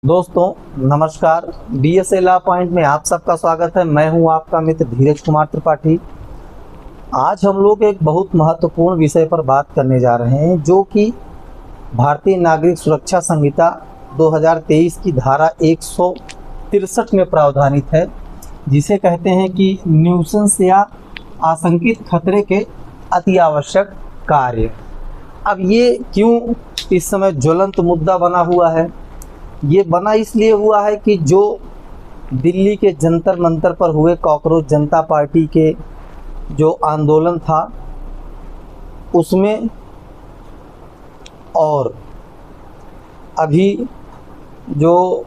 दोस्तों नमस्कार। DSA law point में आप सबका स्वागत है। मैं हूं आपका मित्र धीरज कुमार त्रिपाठी। आज हम लोग एक बहुत महत्वपूर्ण विषय पर बात करने जा रहे हैं, जो कि भारतीय नागरिक सुरक्षा संहिता 2023 की धारा 163 में प्रावधानित है, जिसे कहते हैं कि न्यूसेंस या आशंकित खतरे के अति आवश्यक कार्य। अब ये क्यों इस समय ज्वलंत मुद्दा बना हुआ है? ये बना इसलिए हुआ है कि जो दिल्ली के जंतर मंतर पर हुए कॉकरोच जनता पार्टी के जो आंदोलन था उसमें, और अभी जो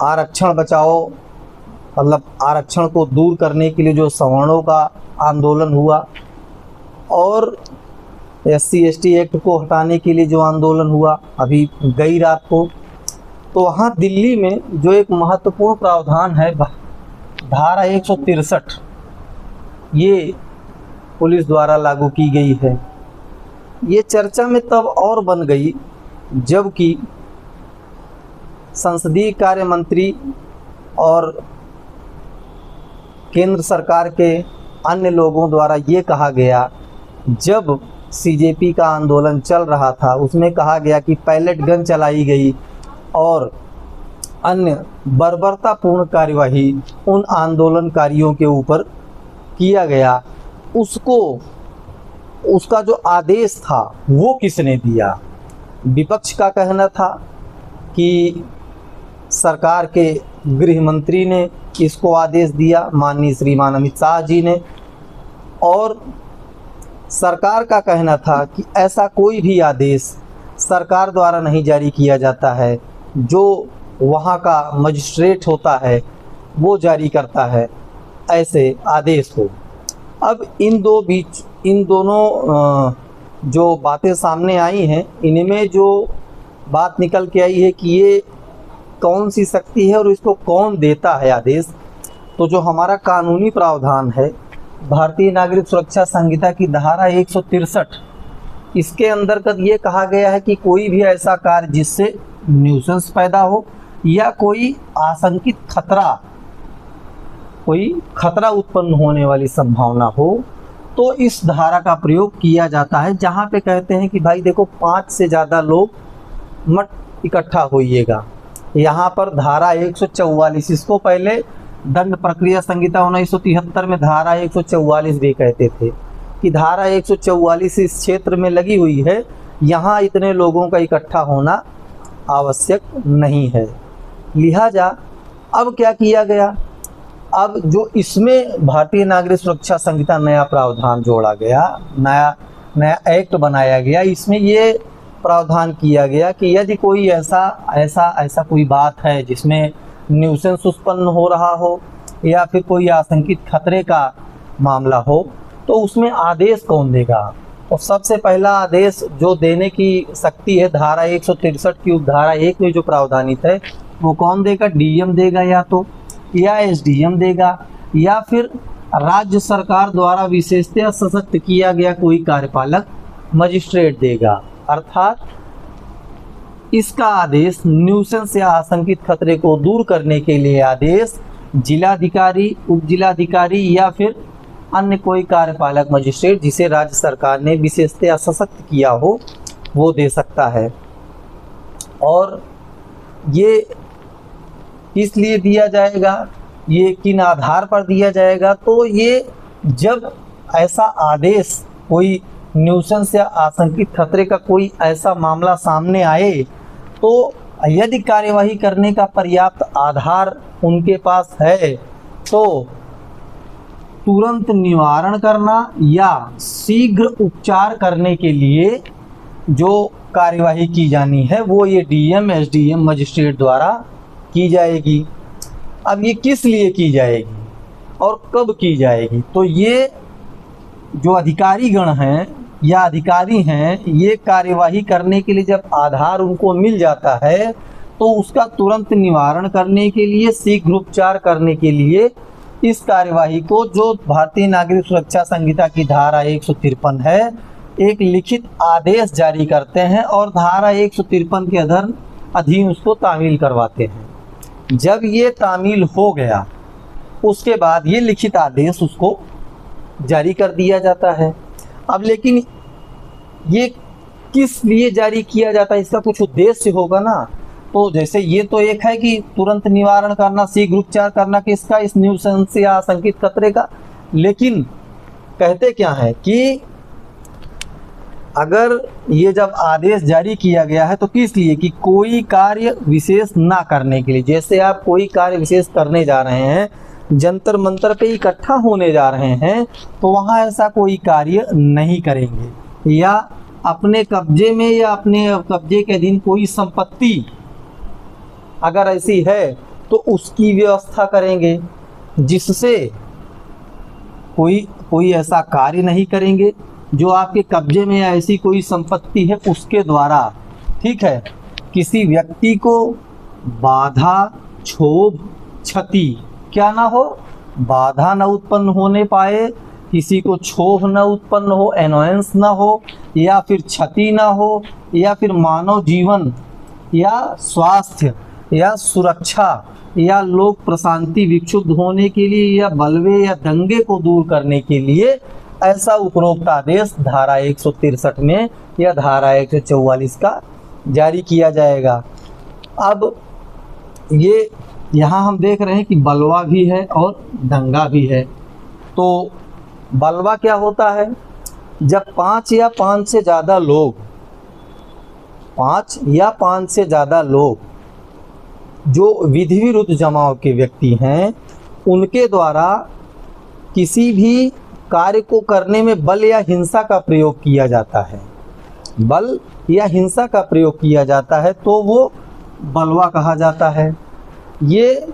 आरक्षण बचाओ मतलब आरक्षण को दूर करने के लिए जो सवर्णों का आंदोलन हुआ, और SC ST एक्ट को हटाने के लिए जो आंदोलन हुआ अभी गई रात को, तो वहाँ दिल्ली में जो एक महत्वपूर्ण प्रावधान है धारा 163, ये पुलिस द्वारा लागू की गई है। ये चर्चा में तब और बन गई जबकि संसदीय कार्य मंत्री और केंद्र सरकार के अन्य लोगों द्वारा ये कहा गया, जब CJP का आंदोलन चल रहा था उसमें कहा गया कि पैलेट गन चलाई गई और अन्य बर्बरतापूर्ण कार्यवाही उन आंदोलनकारियों के ऊपर किया गया। उसका जो आदेश था वो किसने दिया? विपक्ष का कहना था कि सरकार के गृह मंत्री ने इसको आदेश दिया, माननीय श्रीमान अमित शाह जी ने, और सरकार का कहना था कि ऐसा कोई भी आदेश सरकार द्वारा नहीं जारी किया जाता है, जो वहाँ का मजिस्ट्रेट होता है वो जारी करता है ऐसे आदेश को। अब इन दोनों जो बातें सामने आई हैं, इनमें जो बात निकल के आई है कि ये कौन सी शक्ति है और इसको कौन देता है आदेश। तो जो हमारा कानूनी प्रावधान है भारतीय नागरिक सुरक्षा संहिता की धारा 163, इसके अंतर्गत ये कहा गया है कि कोई भी ऐसा कार्य जिससे न्यूसेंस पैदा हो या कोई आशंकित कोई खतरा उत्पन्न होने वाली संभावना हो, तो इस धारा का प्रयोग किया जाता है। जहाँ पे कहते हैं कि भाई देखो 5 से ज़्यादा लोग मत इकट्ठा होइएगा। यहाँ पर धारा 144, इसको पहले दंड प्रक्रिया संहिता 1973 में धारा 144 भी कहते थे कि धारा 144 इस क्षेत्र में लगी हुई है, यहाँ इतने लोगों का इकट्ठा होना आवश्यक नहीं है। लिहाजा अब क्या किया गया, अब जो इसमें भारतीय नागरिक सुरक्षा संहिता नया प्रावधान जोड़ा गया, नया एक्ट बनाया गया। इसमें ये प्रावधान किया गया कि यदि कोई ऐसा कोई बात है जिसमें न्यूसेंस उत्पन्न हो रहा हो या फिर कोई आशंकित खतरे का मामला हो, तो उसमें आदेश कौन देगा? तो सबसे पहला आदेश जो देने की शक्ति है धारा 163 की उपधारा 1 में जो प्रावधानित है, वो कौन देगा? DM देगा, या SDM देगा, या फिर राज्य सरकार द्वारा विशेषतः सशक्त किया गया कोई कार्यपालक मजिस्ट्रेट देगा। अर्थात इसका आदेश न्यूसेंस या आशंकित खतरे को दूर करने के लिए आदेश जिलाधिकारी, उप जिलाधिकारी या फिर अन्य कोई कार्यपालक मजिस्ट्रेट जिसे राज्य सरकार ने विशेषतः सशक्त किया हो वो दे सकता है। और ये किस लिए दिया जाएगा, ये किन आधार पर दिया जाएगा? तो ये जब ऐसा आदेश कोई न्यूसेंस या आशंकित खतरे का कोई ऐसा मामला सामने आए, तो यदि कार्यवाही करने का पर्याप्त आधार उनके पास है तो तुरंत निवारण करना या शीघ्र उपचार करने के लिए जो कार्यवाही की जानी है वो ये DM SDM मजिस्ट्रेट द्वारा की जाएगी। अब ये किस लिए की जाएगी और कब की जाएगी? तो ये जो अधिकारी गण हैं या अधिकारी हैं, ये कार्यवाही करने के लिए जब आधार उनको मिल जाता है तो उसका तुरंत निवारण करने के लिए, शीघ्र उपचार करने के लिए इस कार्यवाही को, जो भारतीय नागरिक सुरक्षा संहिता की धारा 153 है, एक लिखित आदेश जारी करते हैं और धारा 153 के अधीन उसको तामील करवाते हैं। जब ये तामील हो गया उसके बाद ये लिखित आदेश उसको जारी कर दिया जाता है। अब लेकिन ये किस लिए जारी किया जाता है, इसका कुछ उद्देश्य होगा ना। तो जैसे ये तो एक है कि तुरंत निवारण करना, शीघ्र उपचार करना किसका, इस न्यूसेंस या आशंकित खतरे का। लेकिन कहते क्या है कि अगर ये जब आदेश जारी किया गया है तो किस लिए, कि कोई कार्य विशेष ना करने के लिए। जैसे आप कोई कार्य विशेष करने जा रहे हैं, जंतर मंतर पे इकट्ठा होने जा रहे हैं, तो वहाँ ऐसा कोई कार्य नहीं करेंगे। या अपने कब्जे में या अपने कब्जे के अधीन कोई संपत्ति अगर ऐसी है तो उसकी व्यवस्था करेंगे, जिससे कोई ऐसा कार्य नहीं करेंगे जो आपके कब्जे में या ऐसी कोई संपत्ति है उसके द्वारा, ठीक है, किसी व्यक्ति को बाधा, क्षोभ, क्षति क्या ना हो, बाधा न उत्पन्न होने पाए, किसी को क्षोभ न उत्पन्न हो, एनोयंस ना हो, या फिर क्षति ना हो, या फिर मानव जीवन या स्वास्थ्य या सुरक्षा या लोक प्रशांति विक्षुब्ध होने के लिए या बलवे या दंगे को दूर करने के लिए ऐसा उपरोक्त आदेश धारा 163 में या धारा 144 का जारी किया जाएगा। अब ये यहाँ हम देख रहे हैं कि बलवा भी है और दंगा भी है। तो बलवा क्या होता है, जब 5 या 5 से ज़्यादा लोग, 5 या 5 से ज़्यादा लोग जो विधि विरुद्ध जमाव के व्यक्ति हैं, उनके द्वारा किसी भी कार्य को करने में बल या हिंसा का प्रयोग किया जाता है, बल या हिंसा का प्रयोग किया जाता है, तो वो बलवा कहा जाता है। ये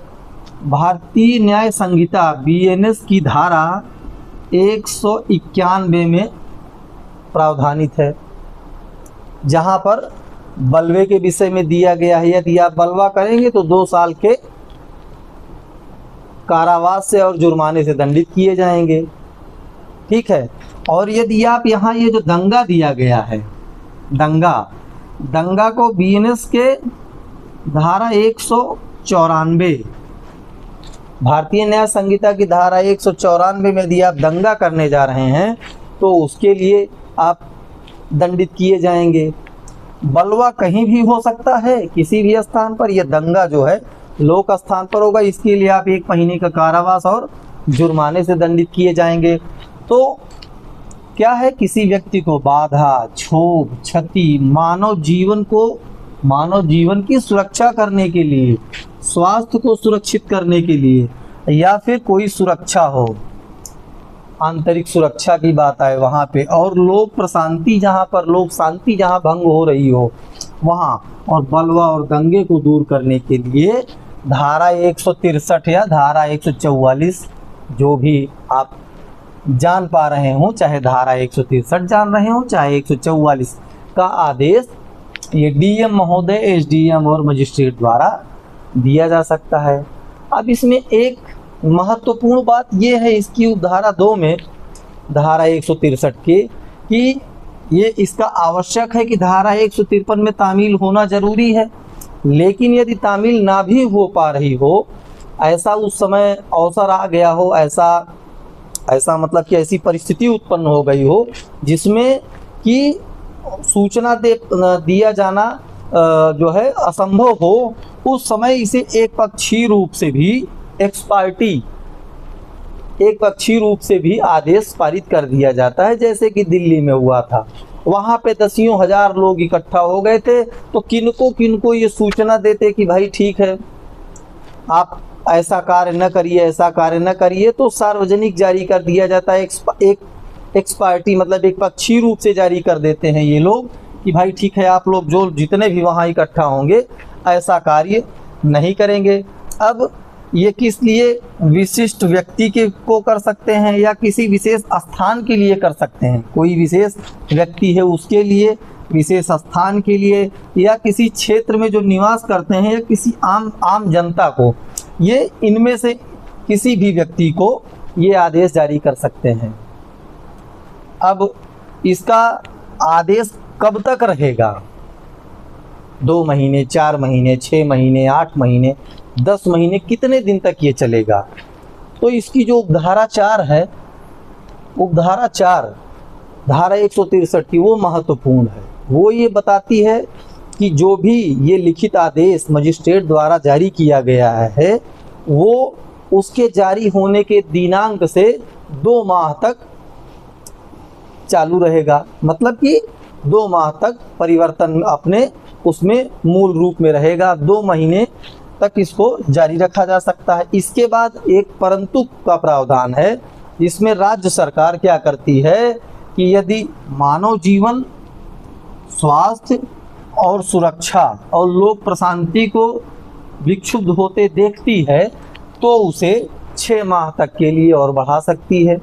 भारतीय न्याय संहिता बीएनएस की धारा 191 में प्रावधानित है, जहाँ पर बलवे के विषय में दिया गया है, यदि आप बलवा करेंगे तो 2 साल के कारावास से और जुर्माने से दंडित किए जाएंगे, ठीक है। और यदि आप यहाँ ये जो दंगा दिया गया है, दंगा को बीएनएस के धारा 194 भारतीय न्याय संहिता की धारा 194 में यदि आप दंगा करने जा रहे हैं तो उसके लिए आप दंडित किए जाएंगे। बलवा कहीं भी हो सकता है, किसी भी स्थान पर। यह दंगा जो है लोक स्थान पर होगा, इसके लिए आप 1 महीने का कारावास और जुर्माने से दंडित किए जाएंगे। तो क्या है, किसी व्यक्ति को बाधा, क्षोभ, क्षति, मानव जीवन की सुरक्षा करने के लिए, स्वास्थ्य को सुरक्षित करने के लिए, या फिर कोई सुरक्षा हो, आंतरिक सुरक्षा की बात आए वहाँ पे, और लोक प्रशांति जहाँ पर, लोक शांति जहाँ भंग हो रही हो वहाँ, और बलवा और दंगे को दूर करने के लिए धारा 163 या धारा 144 जो भी आप जान पा रहे हो, चाहे धारा 163 जान रहे हो चाहे 144 का आदेश ये डीएम महोदय, एसडीएम और मजिस्ट्रेट द्वारा दिया जा सकता है। अब इसमें एक महत्वपूर्ण बात यह है इसकी धारा 2 में, धारा 163 के, कि ये इसका आवश्यक है कि धारा 153 में तामील होना जरूरी है। लेकिन यदि तामील ना भी हो पा रही हो, ऐसा उस समय अवसर आ गया हो, ऐसा मतलब कि ऐसी परिस्थिति उत्पन्न हो गई हो जिसमें कि सूचना दिया जाना जो है असंभव हो, उस समय इसे एक पक्षीय रूप से भी आदेश पारित कर दिया जाता है। जैसे कि दिल्ली में हुआ था, वहाँ पे दसियों हजार लोग इकट्ठा हो गए थे, तो किनको ये सूचना देते कि भाई ठीक है आप ऐसा कार्य न करिए, तो सार्वजनिक जारी कर दिया जाता है। एक पार्टी मतलब एक पक्षीय रूप से जारी कर देते हैं ये लोग कि भाई ठीक है, आप लोग जो जितने भी वहाँ इकट्ठा होंगे ऐसा कार्य नहीं करेंगे। अब ये किस लिए, विशिष्ट व्यक्ति को कर सकते हैं या किसी विशेष स्थान के लिए कर सकते हैं, कोई विशेष व्यक्ति है उसके लिए, विशेष स्थान के लिए, या किसी क्षेत्र में जो निवास करते हैं, या किसी आम जनता को, ये इनमें से किसी भी व्यक्ति को ये आदेश जारी कर सकते हैं। अब इसका आदेश कब तक रहेगा, 2 महीने, 4 महीने, 6 महीने, 8 महीने, 10 महीने, कितने दिन तक ये चलेगा। तो इसकी जो उपधारा 4 है, उपधारा 4 धारा 163 की, वो महत्वपूर्ण है। वो ये बताती है कि जो भी ये लिखित आदेश मजिस्ट्रेट द्वारा जारी किया गया है, वो उसके जारी होने के दिनांक से 2 माह तक चालू रहेगा। मतलब कि 2 माह तक परिवर्तन अपने उसमें मूल रूप में रहेगा, 2 महीने तक इसको जारी रखा जा सकता है। इसके बाद एक परंतु का प्रावधान है, जिसमें राज्य सरकार क्या करती है कि यदि मानव जीवन, स्वास्थ्य और सुरक्षा और लोक प्रशांति को विक्षुब्ध होते देखती है तो उसे 6 माह तक के लिए और बढ़ा सकती है।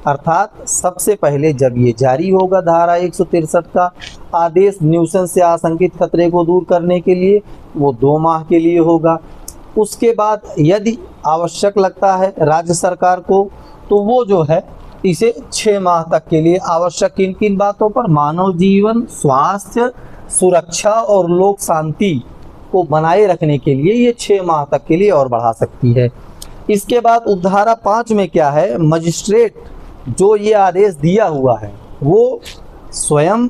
अर्थात सबसे पहले जब ये जारी होगा धारा 163 का आदेश न्यूसेंस से आशंकित खतरे को दूर करने के लिए, वो 2 माह के लिए होगा। उसके बाद यदि आवश्यक लगता है राज्य सरकार को, तो वो जो है इसे 6 माह तक के लिए आवश्यक किन किन बातों पर, मानव जीवन, स्वास्थ्य, सुरक्षा और लोक शांति को बनाए रखने के लिए ये 6 माह तक के लिए और बढ़ा सकती है। इसके बाद उपधारा 5 में क्या है, मजिस्ट्रेट जो ये आदेश दिया हुआ है वो स्वयं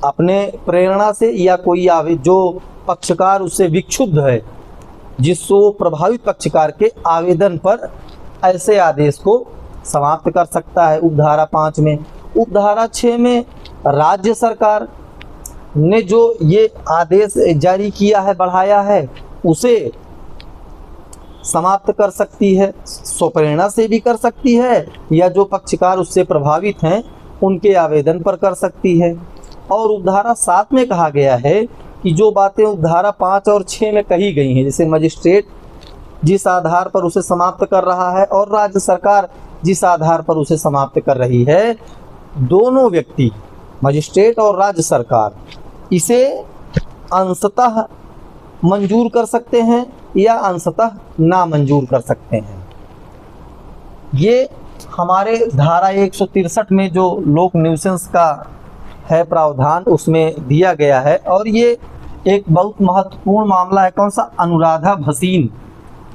अपने प्रेरणा से या कोई जो पक्षकार उससे विक्षुब्ध है, जिसको प्रभावित पक्षकार के आवेदन पर ऐसे आदेश को समाप्त कर सकता है, उपधारा 5 में। उपधारा 6 में राज्य सरकार ने जो ये आदेश जारी किया है, बढ़ाया है, उसे समाप्त कर सकती है, स्वप्रेरणा से भी कर सकती है या जो पक्षकार उससे प्रभावित हैं उनके आवेदन पर कर सकती है। और उपधारा 7 में कहा गया है कि जो बातें उपधारा 5 और 6 में कही गई हैं, जैसे मजिस्ट्रेट जिस आधार पर उसे समाप्त कर रहा है और राज्य सरकार जिस आधार पर उसे समाप्त कर रही है, दोनों व्यक्ति मजिस्ट्रेट और राज्य सरकार इसे अंशतः मंजूर कर सकते हैं या अंशतः ना मंजूर कर सकते हैं। ये हमारे धारा 163 में जो लोक न्यूसेंस का है प्रावधान, उसमें दिया गया है। और ये एक बहुत महत्वपूर्ण मामला है, कौन सा, अनुराधा भसीन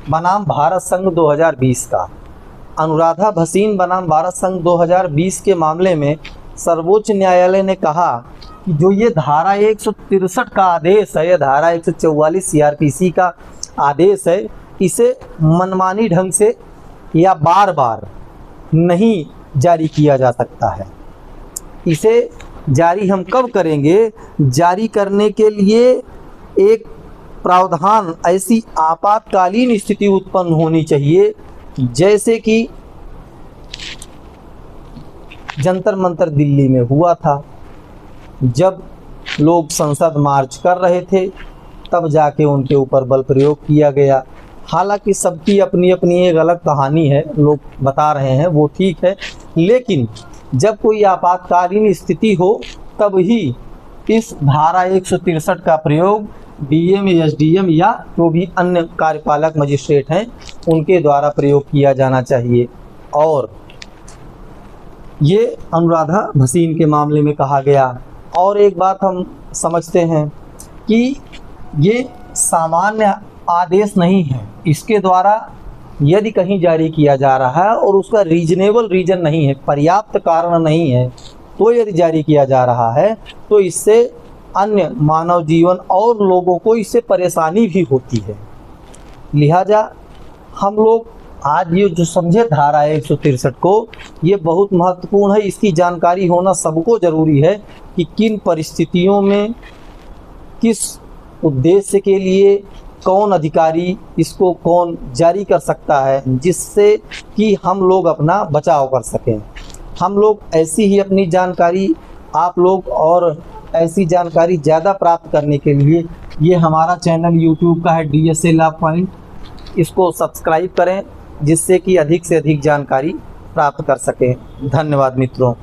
बनाम भारत संघ 2020 का। अनुराधा भसीन बनाम भारत संघ 2020 के मामले में सर्वोच्च न्यायालय ने कहा कि जो ये धारा 163 का आदेश है, या धारा 144 सीआरपीसी का आदेश है, इसे मनमानी ढंग से या बार बार नहीं जारी किया जा सकता है। इसे जारी हम कब करेंगे, जारी करने के लिए एक प्रावधान, ऐसी आपातकालीन स्थिति उत्पन्न होनी चाहिए, जैसे कि जंतर मंतर दिल्ली में हुआ था, जब लोग संसद मार्च कर रहे थे तब जाके उनके ऊपर बल प्रयोग किया गया। हालांकि सबकी अपनी अपनी एक अलग कहानी है, लोग बता रहे हैं वो ठीक है, लेकिन जब कोई आपातकालीन स्थिति हो तब ही इस धारा 163 का प्रयोग डीएम, एसडीएम या जो भी अन्य कार्यपालक मजिस्ट्रेट हैं उनके द्वारा प्रयोग किया जाना चाहिए। और ये अनुराधा भसीन के मामले में कहा गया। और एक बात हम समझते हैं कि ये सामान्य आदेश नहीं है, इसके द्वारा यदि कहीं जारी किया जा रहा है और उसका रीजनेबल रीजन नहीं है, पर्याप्त कारण नहीं है, तो यदि जारी किया जा रहा है तो इससे अन्य मानव जीवन और लोगों को इससे परेशानी भी होती है। लिहाजा हम लोग आज ये जो समझे धारा 163 को, ये बहुत महत्वपूर्ण है, इसकी जानकारी होना सबको ज़रूरी है कि किन परिस्थितियों में किस उद्देश्य के लिए कौन अधिकारी इसको कौन जारी कर सकता है, जिससे कि हम लोग अपना बचाव कर सकें। हम लोग ऐसी ही अपनी जानकारी आप लोग और ऐसी जानकारी ज़्यादा प्राप्त करने के लिए ये हमारा चैनल YouTube का है DSA लॉ पॉइंट, इसको सब्सक्राइब करें जिससे कि अधिक से अधिक जानकारी प्राप्त कर सकें। धन्यवाद मित्रों।